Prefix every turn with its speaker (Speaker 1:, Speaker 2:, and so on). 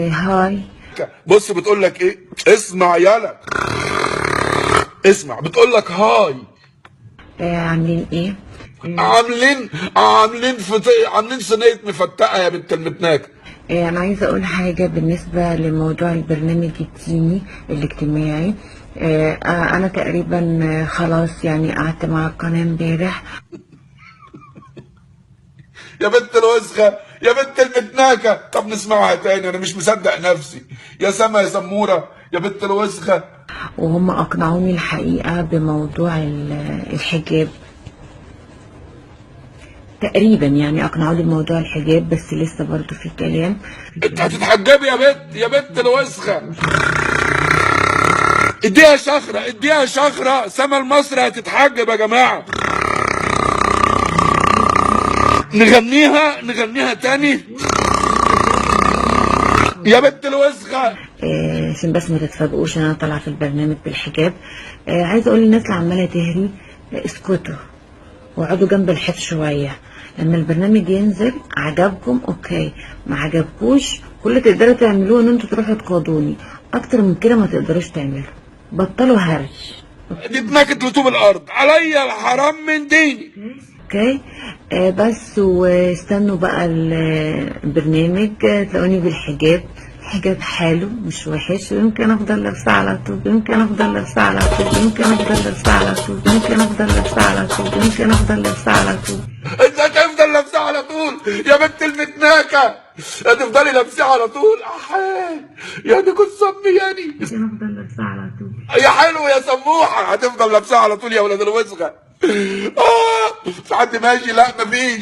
Speaker 1: هاي.
Speaker 2: بص بتقول لك ايه؟ اسمع يالا، اسمع بتقول لك هاي.
Speaker 1: عاملين ايه؟
Speaker 2: عاملين صينيه مفتقه يا بنت المتناكه.
Speaker 1: انا عايزه اقول حاجه بالنسبه لموضوع البرنامج الديني الاجتماعي. انا تقريبا خلاص يعني قعدت مع القناه امبارح.
Speaker 2: يا بنت الوسخه يا بنت المتناكه، طب نسمعها تاني، انا مش مصدق نفسي. يا سما يا سموره يا بنت الوسخه.
Speaker 1: وهم اقنعوني الحقيقه بموضوع الحجاب. تقريبا يعني اقنعوني بموضوع الحجاب، بس لسه برضو في كلام.
Speaker 2: انت هتتحجبي يا بنت الوسخه. اديها شخره اديها شخره، سما المصري هتتحجب يا جماعه. نغنيها تاني يا بنت الوسخه.
Speaker 1: عشان بس ما تتفاجئوش انا طالعه في البرنامج بالحجاب. عايزه اقول للناس اللي عماله تهري اسكتوا واقعدوا جنب الحيط شويه. لما البرنامج ينزل عجبكم اوكي، ما عجبكوش كل اللي تقدروا تعملوه ان انتوا تروحوا تقاضوني. اكتر من كده ما تقدروش تعملوا. بطلوا هرش.
Speaker 2: دي اتنكت لطوب الارض، عليا الحرام من ديني.
Speaker 1: اوكي. بس واستنوا بقى البرنامج. تلاقوني بالحجاب. حجاب حلو مش وحش، ويمكن افضل لابسه على طول، يمكن افضل لابسه على طول، يمكن افضل لابسه على طول، يمكن افضل لابسه على طول، يمكن افضل لابسه على طول.
Speaker 2: انت هتفضل لابسه على طول يا بنت المتناكه، هتفضلي لابسه على طول. احال يا دي كنت صمياني.
Speaker 1: يمكن افضل لابسه على طول.
Speaker 2: يا حلو يا سموحه، هتفضل لابسه على طول يا ولاد الوسخه. في حد ماشي؟ لا مفيش.